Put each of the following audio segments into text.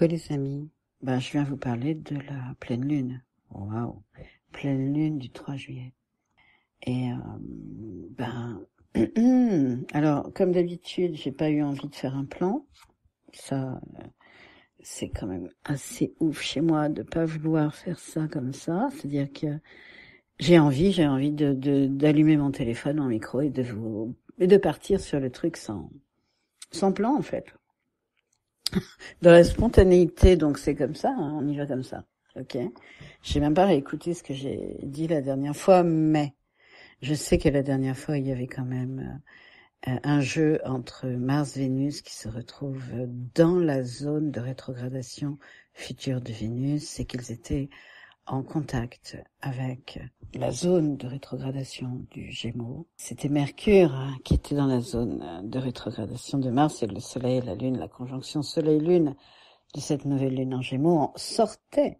Coucou les amis, je viens vous parler de la pleine lune. Waouh, pleine lune du 3 juillet. Et alors comme d'habitude, j'ai pas eu envie de faire un plan. Ça, c'est quand même assez ouf chez moi de pas vouloir faire ça comme ça. C'est-à-dire que j'ai envie d'allumer mon téléphone en micro et de partir sur le truc sans plan en fait. Dans la spontanéité, donc c'est comme ça, hein, on y va comme ça. Ok. J'ai même pas réécouté ce que j'ai dit la dernière fois, mais je sais que la dernière fois il y avait quand même un jeu entre Mars-Vénus qui se retrouve dans la zone de rétrogradation future de Vénus et qu'ils étaient en contact avec la zone de rétrogradation du Gémeaux. C'était Mercure qui était dans la zone de rétrogradation de Mars et le Soleil et la Lune, la conjonction Soleil-Lune de cette nouvelle Lune en Gémeaux en sortait,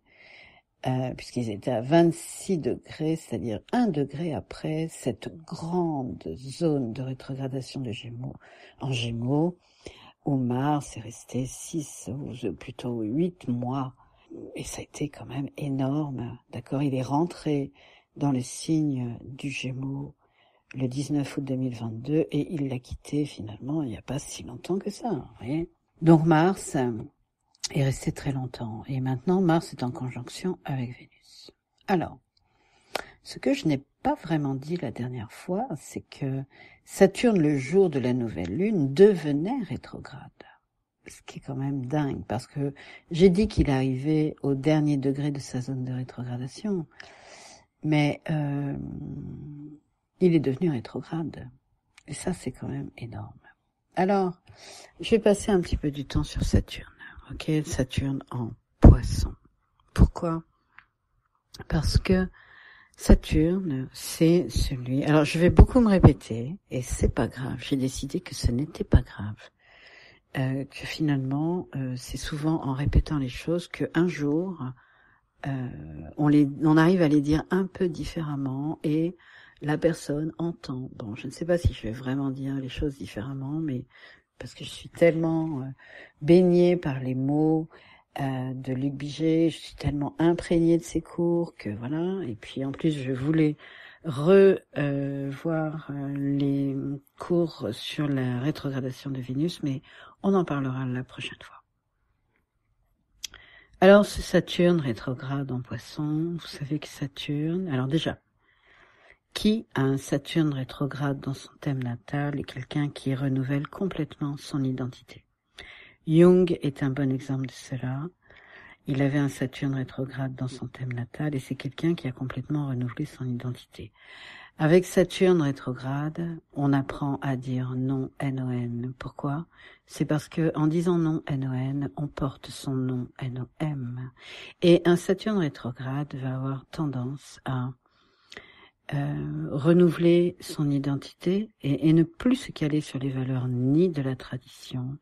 puisqu'ils étaient à 26 degrés, c'est-à-dire 1 degré après cette grande zone de rétrogradation de Gémeaux, en Gémeaux, où Mars est resté 6 ou plutôt 8 mois. Et ça a été quand même énorme, d'accord. Il est rentré dans le signe du Gémeaux le 19 août 2022 et il l'a quitté finalement il n'y a pas si longtemps que ça, vous voyez. Donc Mars est resté très longtemps et maintenant Mars est en conjonction avec Vénus. Alors, ce que je n'ai pas vraiment dit la dernière fois, c'est que Saturne, le jour de la nouvelle lune, devenait rétrograde. Ce qui est quand même dingue, parce que j'ai dit qu'il arrivait au dernier degré de sa zone de rétrogradation, mais il est devenu rétrograde. Et ça, c'est quand même énorme. Alors, je vais passer un petit peu du temps sur Saturne. Ok, Saturne en Poisson. Pourquoi ? Parce que Saturne, c'est celui... Alors, je vais beaucoup me répéter, et c'est pas grave. J'ai décidé que ce n'était pas grave. Que finalement, c'est souvent en répétant les choses qu'un jour, on arrive à les dire un peu différemment et la personne entend. Bon, je ne sais pas si je vais vraiment dire les choses différemment, mais parce que je suis tellement baignée par les mots de Luc Biget, je suis tellement imprégnée de ses cours que voilà. Et puis en plus, je voulais revoir les cours sur la rétrogradation de Vénus, mais on en parlera la prochaine fois. Alors, ce Saturne rétrograde en Poisson, vous savez que Saturne... Alors déjà, qui a un Saturne rétrograde dans son thème natal est quelqu'un qui renouvelle complètement son identité. Jung est un bon exemple de cela. Il avait un Saturne rétrograde dans son thème natal et c'est quelqu'un qui a complètement renouvelé son identité. Avec Saturne rétrograde, on apprend à dire non N-O-N. Pourquoi ? C'est parce que en disant non N-O-N, on porte son nom N-O-M. Et un Saturne rétrograde va avoir tendance à renouveler son identité et ne plus se caler sur les valeurs ni de la tradition,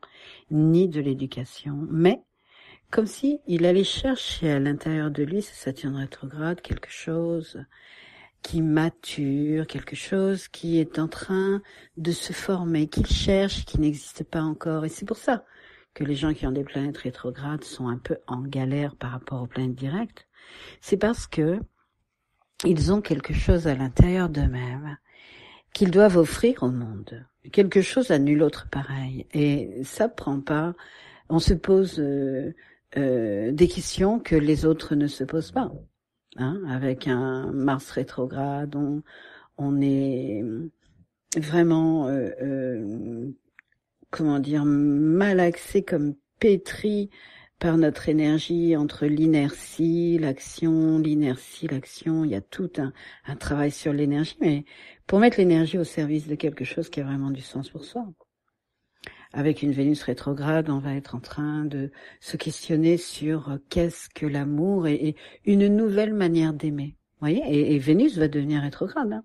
ni de l'éducation, mais comme si il allait chercher à l'intérieur de lui, ce Saturne rétrograde, quelque chose qui mature, quelque chose qui est en train de se former, qu'il cherche, qui n'existe pas encore. Et c'est pour ça que les gens qui ont des planètes rétrogrades sont un peu en galère par rapport aux planètes directes. C'est parce que ils ont quelque chose à l'intérieur d'eux-mêmes qu'ils doivent offrir au monde. Quelque chose à nul autre pareil. Et ça prend pas... On se pose des questions que les autres ne se posent pas. Hein, avec un Mars rétrograde, on est vraiment, malaxé comme pétri par notre énergie entre l'inertie, l'action. Il y a tout un travail sur l'énergie, mais pour mettre l'énergie au service de quelque chose qui a vraiment du sens pour soi. Avec une Vénus rétrograde, on va être en train de se questionner sur qu'est-ce que l'amour et une nouvelle manière d'aimer. Vous voyez, et Vénus va devenir rétrograde. Hein.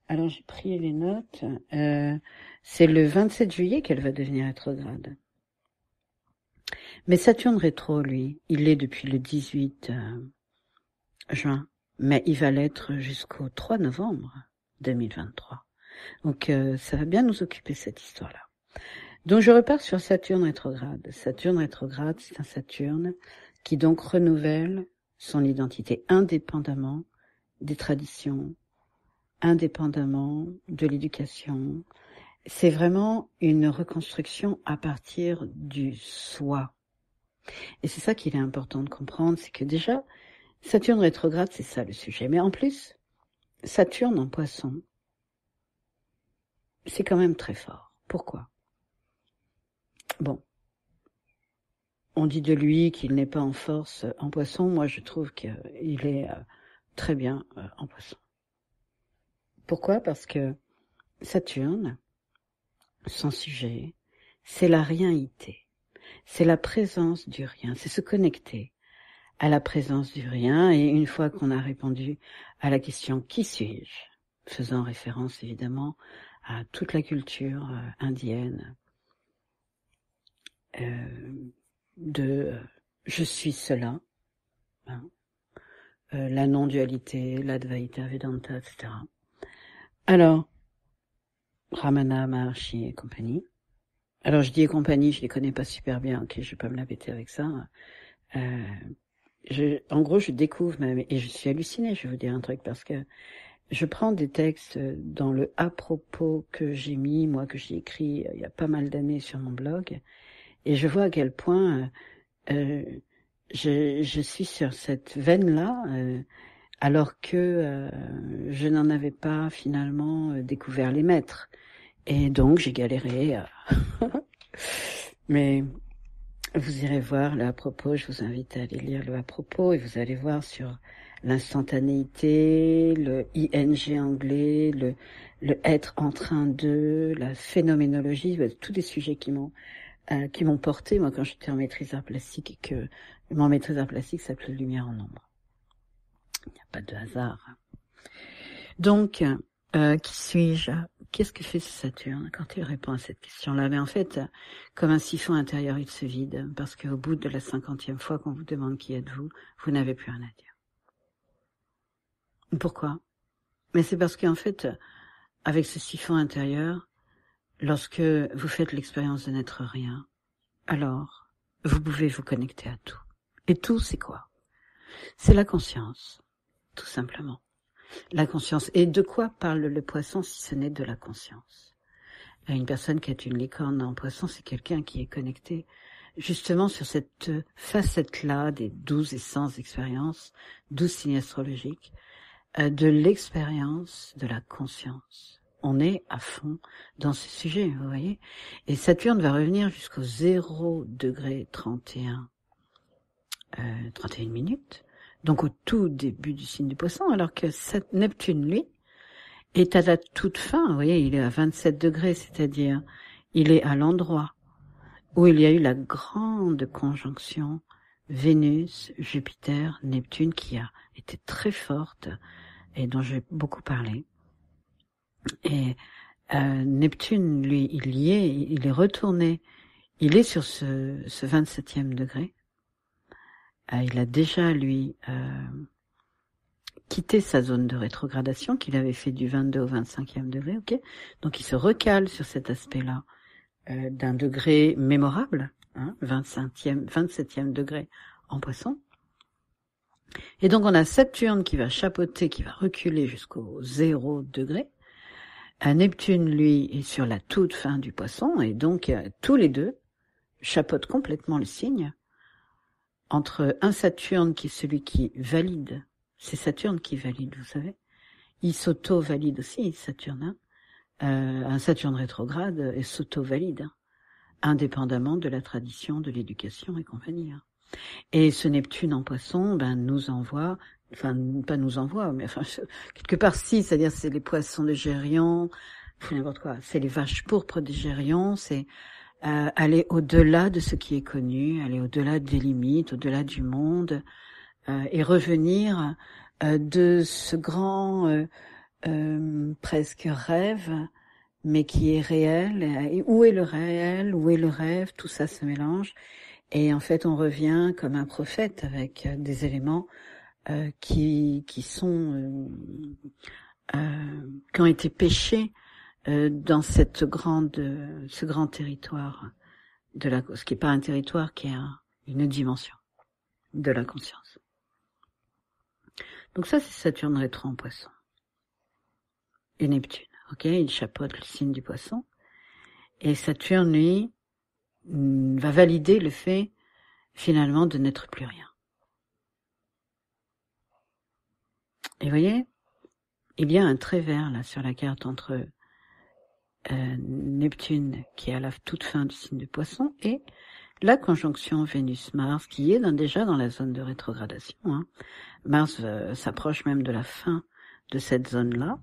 Alors j'ai pris les notes. C'est le 27 juillet qu'elle va devenir rétrograde. Mais Saturne rétro, lui, il l'est depuis le 18 juin, mais il va l'être jusqu'au 3 novembre 2023. Donc ça va bien nous occuper cette histoire-là. Donc je repars sur Saturne rétrograde. Saturne rétrograde, c'est un Saturne qui donc renouvelle son identité indépendamment des traditions, indépendamment de l'éducation. C'est vraiment une reconstruction à partir du soi. Et c'est ça qu'il est important de comprendre, c'est que déjà, Saturne rétrograde, c'est ça le sujet. Mais en plus, Saturne en Poisson, c'est quand même très fort. Pourquoi ? Bon, on dit de lui qu'il n'est pas en force en Poisson. Moi, je trouve qu'il est très bien en Poisson. Pourquoi ? Parce que Saturne, son sujet, c'est la réalité. C'est la présence du rien. C'est se connecter à la présence du rien. Et une fois qu'on a répondu à la question « Qui suis-je ?», faisant référence évidemment à toute la culture indienne, de je suis cela, hein, la non-dualité, l'Advaita Vedanta, etc. Alors, Ramana Maharshi et compagnie. Alors je dis et compagnie, je les connais pas super bien, ok, je vais pas me la péter avec ça. En gros, je découvre même, et je suis hallucinée, je vais vous dire un truc, parce que je prends des textes dans le à propos que j'ai mis, moi que j'ai écrit il y a pas mal d'années sur mon blog, et je vois à quel point je suis sur cette veine-là, alors que je n'en avais pas finalement découvert les maîtres. Et donc j'ai galéré. Mais vous irez voir le à propos, je vous invite à aller lire le à propos, et vous allez voir sur l'instantanéité, le ing anglais, le être en train de, la phénoménologie, tous des sujets qui m'ont porté, moi, quand j'étais en maîtrise art plastique, et que mon maîtrise art plastique s'appelait Lumière en ombre. Il n'y a pas de hasard. Donc, qui suis-je ? Qu'est-ce que fait ce Saturne quand il répond à cette question-là ? Mais en fait, comme un siphon intérieur, il se vide, parce qu'au bout de la 50e fois qu'on vous demande qui êtes-vous, vous n'avez plus rien à dire. Pourquoi ? Mais c'est parce qu'en fait, avec ce siphon intérieur, lorsque vous faites l'expérience de n'être rien, alors vous pouvez vous connecter à tout. Et tout, c'est quoi ? C'est la conscience, tout simplement. La conscience. Et de quoi parle le poisson si ce n'est de la conscience ? Une personne qui a une licorne en poisson, c'est quelqu'un qui est connecté justement sur cette facette-là des 12 essences d'expérience, 12 signes astrologiques, de l'expérience de la conscience. On est à fond dans ce sujet, vous voyez. Et Saturne va revenir jusqu'au 0°31 minutes. Donc au tout début du signe du poisson, alors que Neptune, lui, est à la toute fin. Vous voyez, il est à 27 degrés, c'est-à-dire il est à l'endroit où il y a eu la grande conjonction Vénus-Jupiter-Neptune qui a été très forte et dont j'ai beaucoup parlé. Et Neptune, lui, il est retourné, il est sur ce 27e degré. Il a déjà, lui, quitté sa zone de rétrogradation qu'il avait fait du 22 au 25e degré, ok ? Donc il se recale sur cet aspect-là d'un degré mémorable, hein, 27e degré en poisson. Et donc on a Saturne qui va chapeauter, qui va reculer jusqu'au 0 degré. Neptune, lui, est sur la toute fin du poisson, et donc tous les deux chapeautent complètement le signe. Entre un Saturne qui est celui qui valide, c'est Saturne qui valide, vous savez. Il s'auto-valide aussi, Saturne. Un Saturne rétrograde et s'auto-valide, hein, indépendamment de la tradition, de l'éducation et compagnie. Hein. Et ce Neptune en poisson, nous envoie, enfin pas nous envoie, mais enfin quelque part si, c'est-à-dire c'est les poissons de Gérion, n'importe quoi, c'est les vaches pourpres de Gérion, c'est aller au-delà de ce qui est connu, aller au-delà des limites, au-delà du monde, et revenir de ce grand presque rêve, mais qui est réel. Et où est le réel, où est le rêve, tout ça se mélange. Et en fait, on revient comme un prophète avec des éléments qui ont été pêchés dans ce grand territoire ce qui est pas un territoire, qui est une dimension de la conscience. Donc ça, c'est Saturne rétro en Poisson. Et Neptune, ok, il chapeaute le signe du Poisson. Et Saturne, lui, va valider le fait, finalement, de n'être plus rien. Et vous voyez, il y a un trait vert, là, sur la carte entre Neptune, qui est à la toute fin du signe du Poisson, et la conjonction Vénus-Mars, qui est déjà dans la zone de rétrogradation. Hein. Mars s'approche même de la fin de cette zone-là.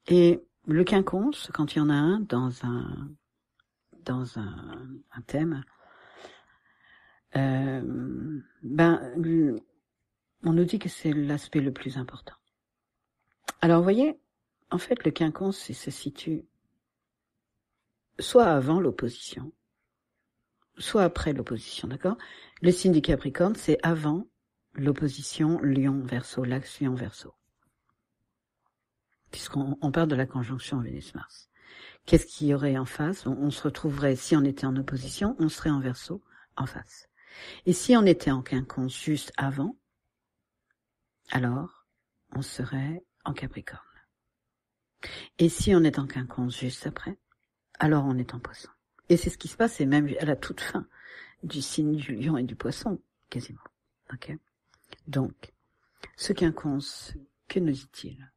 Et le quinconce, quand il y en a un dans un thème, on nous dit que c'est l'aspect le plus important. Alors, vous voyez, en fait, le quinconce, il se situe soit avant l'opposition, soit après l'opposition, d'accord? Le signe du Capricorne, c'est avant l'opposition Lion-Verseau, l'axe Lion-Verseau. Puisqu'on parle de la conjonction Vénus-Mars. Qu'est-ce qu'il y aurait en face? On se retrouverait, si on était en opposition, on serait en Verseau, en face. Et si on était en quinconce juste avant, alors on serait en Capricorne. Et si on est en quinconce juste après, alors on est en Poisson. Et c'est ce qui se passe, et même à la toute fin du signe du Lion et du Poisson, quasiment. Ok. Donc, ce quinconce, que nous dit-il?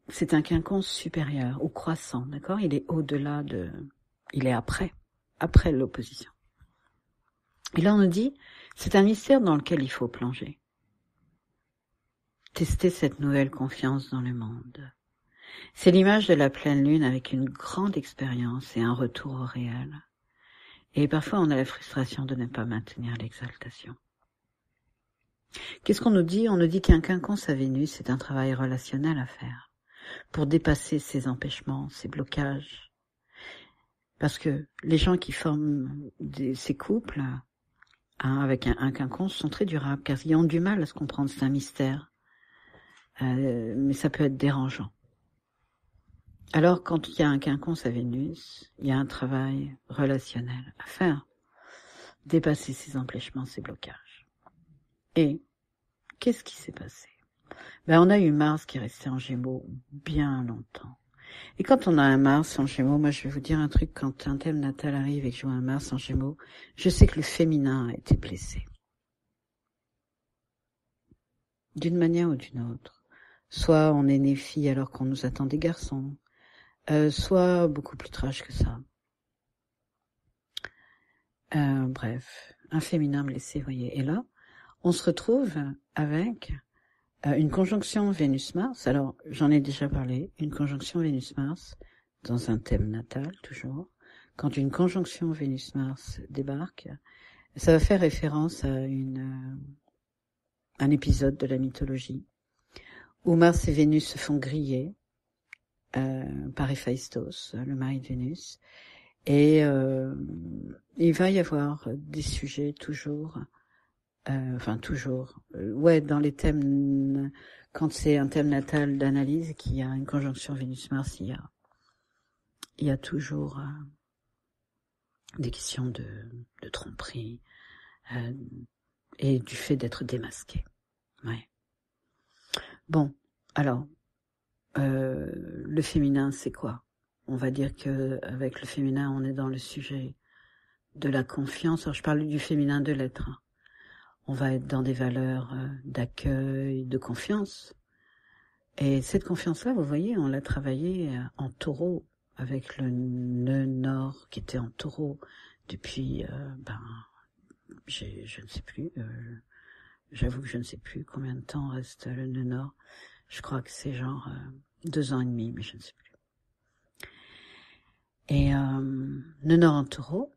C'est un quinconce supérieur, ou croissant, d'accord? Il est au-delà il est après l'opposition. Et là on nous dit, c'est un mystère dans lequel il faut plonger. Tester cette nouvelle confiance dans le monde. C'est l'image de la pleine lune avec une grande expérience et un retour au réel. Et parfois on a la frustration de ne pas maintenir l'exaltation. Qu'est-ce qu'on nous dit? On nous dit qu'un quinconce à Vénus, c'est un travail relationnel à faire pour dépasser ces empêchements, ces blocages. Parce que les gens qui forment ces couples avec un quinconce sont très durables, car ils ont du mal à se comprendre, c'est un mystère. Mais ça peut être dérangeant. Alors, quand il y a un quinconce à Vénus, il y a un travail relationnel à faire. Dépasser ces empêchements, ces blocages. Et qu'est-ce qui s'est passé? On a eu Mars qui est resté en Gémeaux bien longtemps. Et quand on a un Mars en Gémeaux, moi je vais vous dire un truc, quand un thème natal arrive et que je vois un Mars en Gémeaux, je sais que le féminin a été blessé. D'une manière ou d'une autre. Soit on est né fille alors qu'on nous attend des garçons, soit beaucoup plus trash que ça. Bref, un féminin blessé, voyez. Et là, on se retrouve avec une conjonction Vénus-Mars. Alors, j'en ai déjà parlé, une conjonction Vénus-Mars, dans un thème natal, toujours. Quand une conjonction Vénus-Mars débarque, ça va faire référence à un épisode de la mythologie, où Mars et Vénus se font griller par Héphaïstos, le mari de Vénus, et il va y avoir des sujets toujours, dans les thèmes, quand c'est un thème natal d'analyse, qu'il y a une conjonction Vénus-Mars, il y a toujours des questions de tromperie et du fait d'être démasqué. Ouais. Bon, alors, le féminin, c'est quoi? On va dire que avec le féminin, on est dans le sujet de la confiance. Alors, je parle du féminin de l'être. Hein. On va être dans des valeurs d'accueil, de confiance. Et cette confiance-là, vous voyez, on l'a travaillée en taureau, avec le nœud nord qui était en taureau depuis, je ne sais plus, j'avoue que je ne sais plus combien de temps reste le nœud nord. Je crois que c'est genre 2 ans et demi, mais je ne sais plus. Et nœud nord en taureau,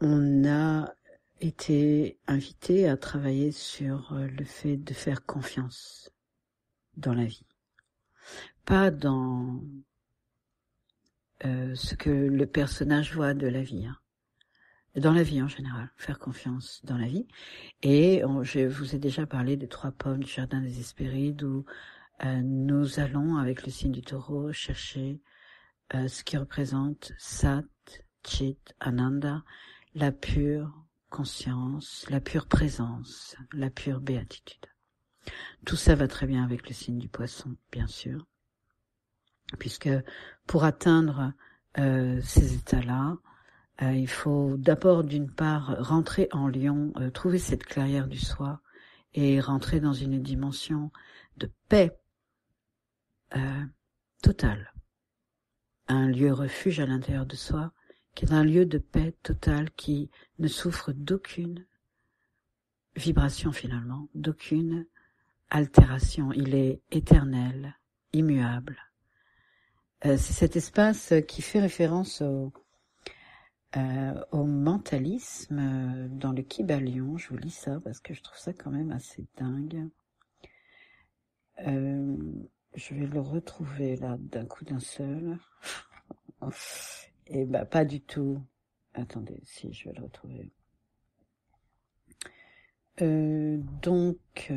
on a été invité à travailler sur le fait de faire confiance dans la vie. Pas dans ce que le personnage voit de la vie, hein, dans la vie en général, faire confiance dans la vie. Et je vous ai déjà parlé des 3 pommes du jardin des Hespérides où nous allons, avec le signe du taureau, chercher ce qui représente Sat, Chit, Ananda, la pure conscience, la pure présence, la pure béatitude. Tout ça va très bien avec le signe du poisson, bien sûr, puisque pour atteindre ces états-là, il faut d'abord, d'une part, rentrer en lion, trouver cette clairière du soi et rentrer dans une dimension de paix totale. Un lieu refuge à l'intérieur de soi, qui est un lieu de paix totale qui ne souffre d'aucune vibration finalement, d'aucune altération. Il est éternel, immuable. C'est cet espace qui fait référence au mentalisme dans le Kybalion. Je vous lis ça parce que je trouve ça quand même assez dingue. Je vais le retrouver là d'un coup d'un seul. Et bah pas du tout. Attendez, si je vais le retrouver. Donc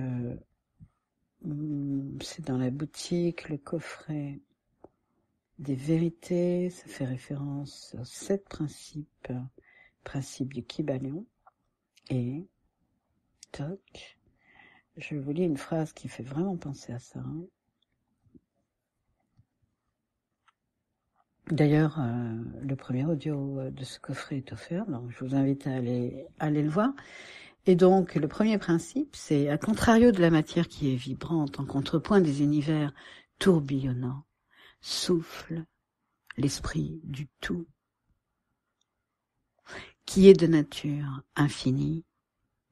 c'est dans la boutique, le coffret des vérités, ça fait référence aux 7 principes du Kybalion. Et toc, je vous lis une phrase qui fait vraiment penser à ça. D'ailleurs, le premier audio de ce coffret est offert, donc je vous invite à aller le voir. Et donc, le premier principe, c'est, à contrario de la matière qui est vibrante, en contrepoint des univers tourbillonnants, souffle l'esprit du tout, qui est de nature infinie,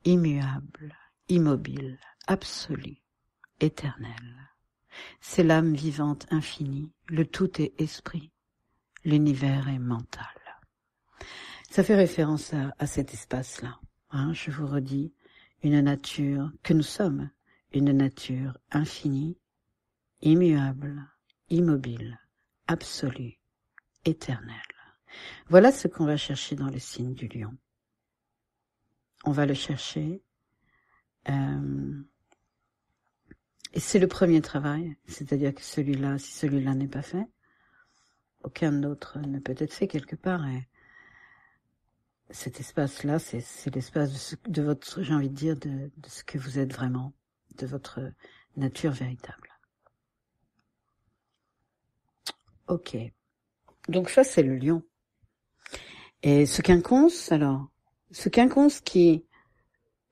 immuable, immobile, absolue, éternelle. C'est l'âme vivante infinie, le tout est esprit, l'univers est mental. Ça fait référence à cet espace-là. Je vous redis, une nature que nous sommes, une nature infinie, immuable, immobile, absolue, éternelle. Voilà ce qu'on va chercher dans le signe du lion. On va le chercher, et c'est le premier travail, c'est-à-dire que celui-là, si celui-là n'est pas fait, aucun autre ne peut être fait quelque part. Et cet espace-là, c'est l'espace de votre, j'ai envie de dire, de ce que vous êtes vraiment, de votre nature véritable. Ok. Donc ça, c'est le lion. Et ce quinconce, alors, ce quinconce qui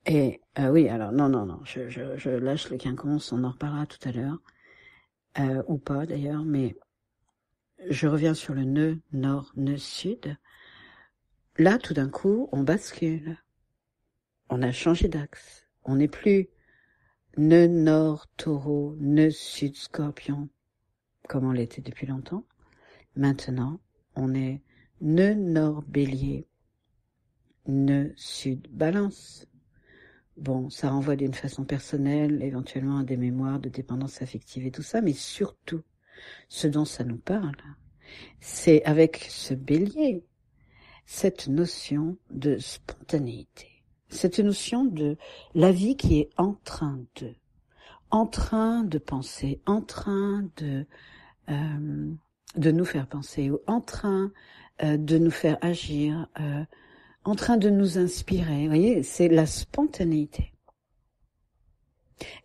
est, oui, alors, non, je lâche le quinconce, on en reparlera tout à l'heure, ou pas d'ailleurs, mais je reviens sur le nœud nord, nœud sud. Là, tout d'un coup, on bascule. On a changé d'axe. On n'est plus nœud nord, taureau, nœud sud, scorpion, comme on l'était depuis longtemps. Maintenant, on est nœud nord, bélier, nœud sud, balance. Bon, ça renvoie d'une façon personnelle, éventuellement à des mémoires de dépendance affective et tout ça, mais surtout, ce dont ça nous parle, c'est avec ce bélier, cette notion de spontanéité, cette notion de la vie qui est en train de penser, en train de nous faire penser, ou en train de nous faire agir, en train de nous inspirer. Vous voyez, c'est la spontanéité.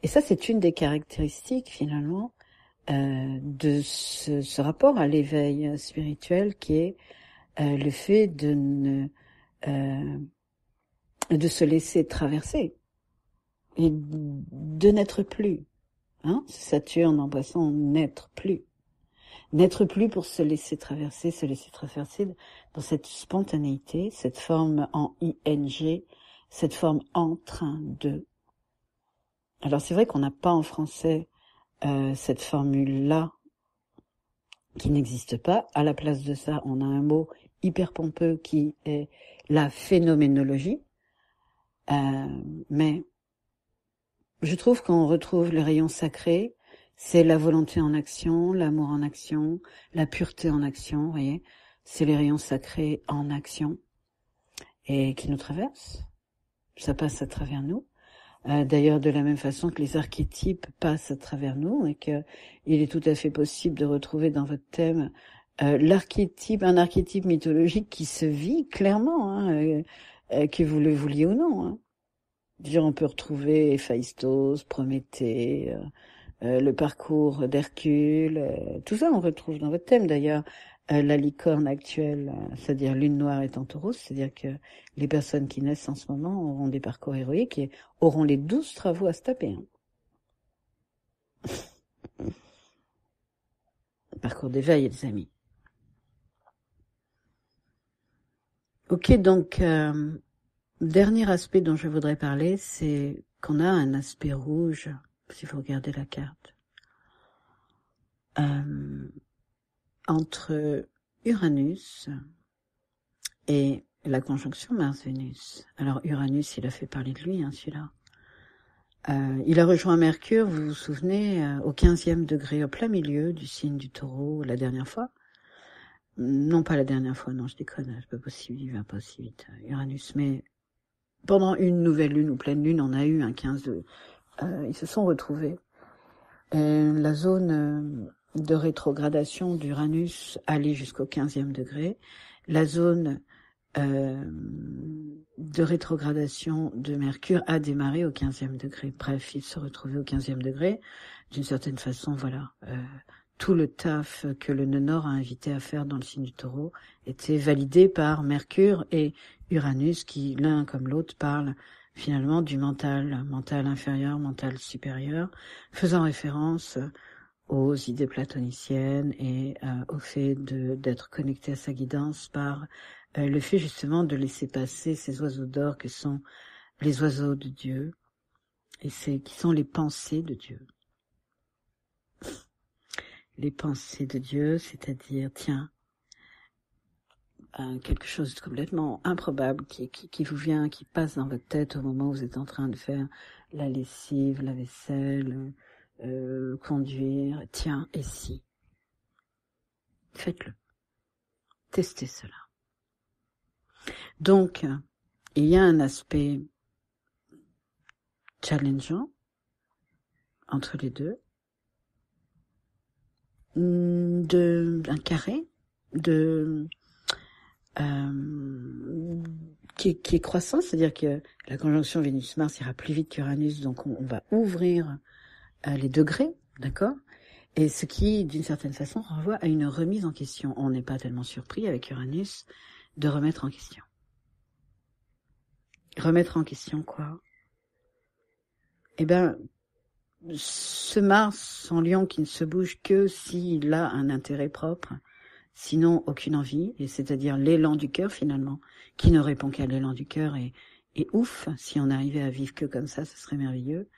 Et ça, c'est une des caractéristiques, finalement, de ce rapport à l'éveil spirituel qui est le fait de se laisser traverser et de n'être plus. Saturne en poisson, n'être plus. N'être plus pour se laisser traverser dans cette spontanéité, cette forme en ing, cette forme en train de. Alors c'est vrai qu'on n'a pas en français cette formule-là qui n'existe pas. À la place de ça, on a un mot hyper pompeux qui est la phénoménologie. Mais je trouve qu'on retrouve le rayon sacré, c'est la volonté en action, l'amour en action, la pureté en action, vous voyez, c'est les rayons sacrés en action. et qui nous traverse. Ça passe à travers nous. D'ailleurs, de la même façon que les archétypes passent à travers nous et que il est tout à fait possible de retrouver dans votre thème un archétype mythologique qui se vit clairement, hein, que vous le vouliez ou non. Hein. Dire, on peut retrouver Héphaïstos, Prométhée, le parcours d'Hercule, tout ça on retrouve dans votre thème d'ailleurs. La licorne actuelle, c'est-à-dire lune noire est en taureau, c'est-à-dire que les personnes qui naissent en ce moment auront des parcours héroïques et auront les 12 travaux à se taper. Hein. Parcours d'éveil, les amis. Ok, donc, dernier aspect dont je voudrais parler, c'est qu'on a un aspect rouge, si vous regardez la carte, entre Uranus et la conjonction Mars-Vénus. Alors Uranus, il a fait parler de lui, hein, celui-là. Il a rejoint Mercure, vous vous souvenez, au 15e degré, au plein milieu du signe du Taureau, la dernière fois. Non, pas la dernière fois, non, je déconne, c'est pas possible, il va pas aussi vite, Uranus. Mais pendant une nouvelle lune ou pleine lune, on a eu un 15 de... ils se sont retrouvés. La zone de rétrogradation d'Uranus allait jusqu'au 15e degré. La zone de rétrogradation de Mercure a démarré au 15e degré. Bref, il se retrouvait au 15e degré. D'une certaine façon, voilà. Tout le taf que le nœud nord a invité à faire dans le signe du Taureau était validé par Mercure et Uranus qui, l'un comme l'autre, parlent finalement du mental inférieur, mental supérieur, faisant référence aux idées platoniciennes et au fait d'être connecté à sa guidance par le fait justement de laisser passer ces oiseaux d'or que sont les oiseaux de Dieu et qui sont les pensées de Dieu. Les pensées de Dieu, c'est-à-dire, tiens, quelque chose de complètement improbable qui vous vient, qui passe dans votre tête au moment où vous êtes en train de faire la lessive, la vaisselle, conduire. Tiens, et si? Faites-le. Testez cela. Donc, il y a un aspect challengeant entre les deux, un carré qui est croissant, c'est-à-dire que la conjonction Vénus-Mars ira plus vite qu'Uranus, donc on va ouvrir les degrés, d'accord? Et ce qui, d'une certaine façon, renvoie à une remise en question. On n'est pas tellement surpris avec Uranus de remettre en question. Remettre en question quoi? Eh ben, ce Mars en Lion qui ne se bouge que s'il a un intérêt propre, sinon aucune envie, et c'est-à-dire l'élan du cœur finalement, qui ne répond qu'à l'élan du cœur, et ouf, si on arrivait à vivre que comme ça, ce serait merveilleux.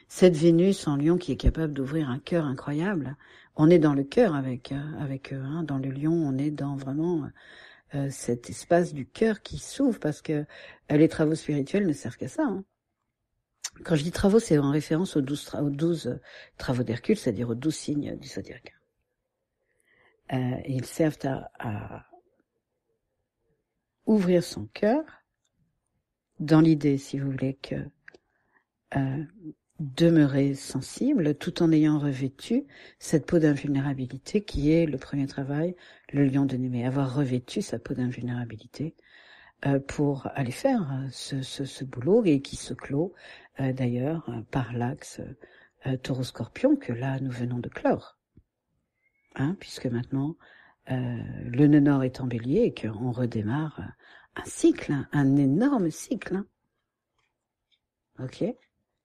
Cette Vénus en Lion qui est capable d'ouvrir un cœur incroyable, on est dans le cœur avec eux, hein, dans le Lion, on est dans vraiment cet espace du cœur qui s'ouvre, parce que les travaux spirituels ne servent qu'à ça, hein. Quand je dis travaux, c'est en référence aux 12 travaux d'Hercule, c'est-à-dire aux 12 signes du zodiaque. Et ils servent à ouvrir son cœur dans l'idée, si vous voulez, que demeurer sensible tout en ayant revêtu cette peau d'invulnérabilité qui est le premier travail, le lion de Némée, avoir revêtu sa peau d'invulnérabilité pour aller faire ce boulot et qui se clôt d'ailleurs par l'axe Taureau-Scorpion que là nous venons de clore, hein, puisque maintenant le nœud nord est en Bélier et qu'on redémarre un cycle, un énorme cycle, hein. Ok.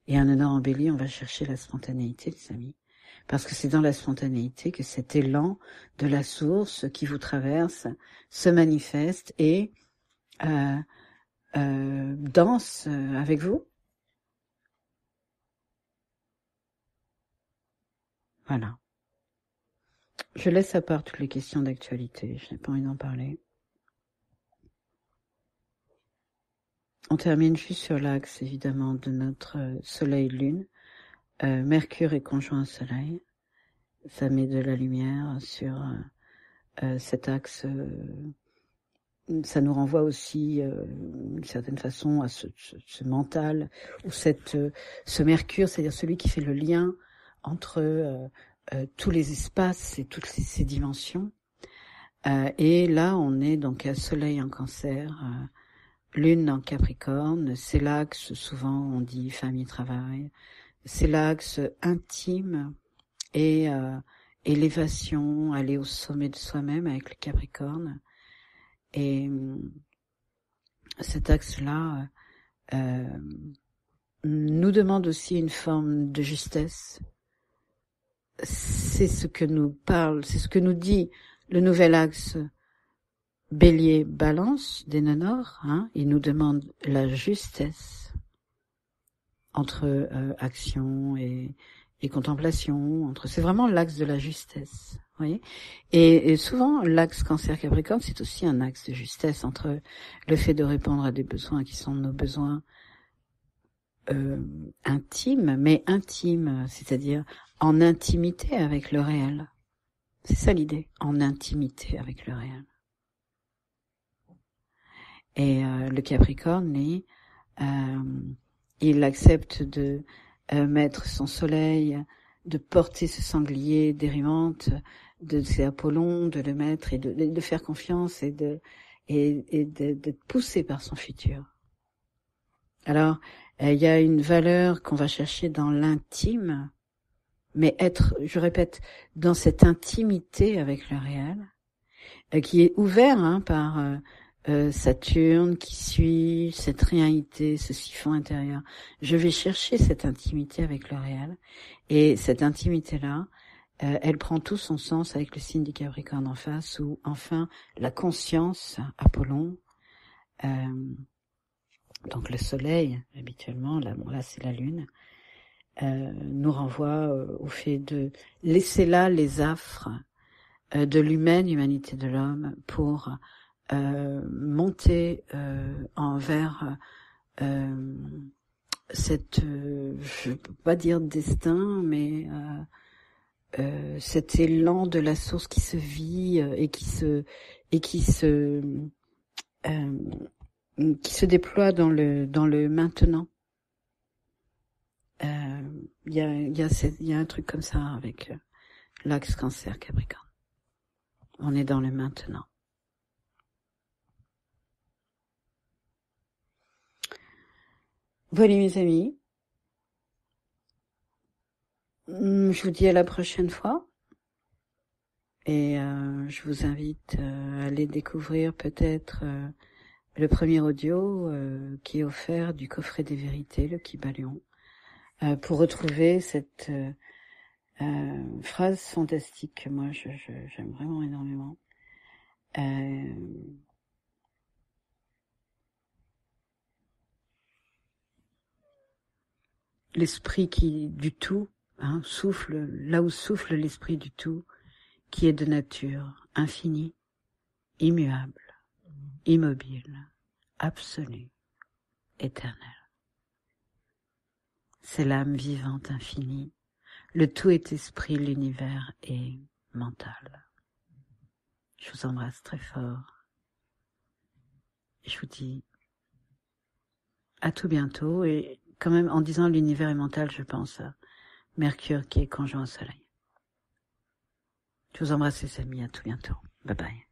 Et un nœud nord en Bélier, on va chercher la spontanéité, les amis, parce que c'est dans la spontanéité que cet élan de la source qui vous traverse se manifeste et danse avec vous. Voilà. Je laisse à part toutes les questions d'actualité, je n'ai pas envie d'en parler. On termine juste sur l'axe, évidemment, de notre Soleil-Lune. Mercure est conjoint au Soleil. Ça met de la lumière sur cet axe ça nous renvoie aussi, d'une certaine façon, à ce mental, ou ce Mercure, c'est-à-dire celui qui fait le lien entre tous les espaces et toutes ces dimensions. Et là, on est donc à Soleil en Cancer, Lune en Capricorne, c'est l'axe, souvent on dit famille-travail, c'est l'axe intime et élévation, aller au sommet de soi-même avec le Capricorne. Et cet axe-là nous demande aussi une forme de justesse. C'est ce que nous parle, c'est ce que nous dit le nouvel axe Bélier-Balance des Nonores. Il nous demande la justesse entre action et contemplation. C'est vraiment l'axe de la justesse. Voyez, et souvent l'axe Cancer-Capricorne, c'est aussi un axe de justesse entre le fait de répondre à des besoins qui sont nos besoins intimes, mais intimes, c'est-à-dire en intimité avec le réel. C'est ça l'idée, en intimité avec le réel. Et le Capricorne, lui, il accepte de mettre son soleil, de porter ce sanglier d'Érimante, c'est Apollon, de le mettre et de faire confiance et d'être poussé par son futur. Alors, il y a une valeur qu'on va chercher dans l'intime, mais être, je répète, dans cette intimité avec le réel, qui est ouvert par Saturne, qui suit cette réalité, ce siphon intérieur. Je vais chercher cette intimité avec le réel, et cette intimité-là, elle prend tout son sens avec le signe du Capricorne en face, où enfin la conscience, Apollon, donc le soleil, habituellement, là c'est la lune, nous renvoie au fait de laisser là les affres de l'humanité de l'homme pour monter envers cette, je peux pas dire destin, mais cet élan de la source qui se vit et qui se déploie dans le maintenant. Il y a un truc comme ça avec l'axe Cancer-Capricorne. On est dans le maintenant. Voilà mes amis. Je vous dis à la prochaine fois. Et je vous invite à aller découvrir peut-être le premier audio qui est offert du coffret des vérités, le Kybalion, pour retrouver cette phrase fantastique que moi j'aime vraiment énormément. L'esprit du tout, souffle, là où souffle l'esprit du tout, qui est de nature infinie, immuable, immobile, absolue, éternelle. C'est l'âme vivante infinie, le tout est esprit, l'univers est mental. Je vous embrasse très fort. Je vous dis à tout bientôt, et quand même en disant l'univers est mental, je pense à Mercure qui est conjoint au Soleil. Je vous embrasse les amis, à tout bientôt. Bye bye.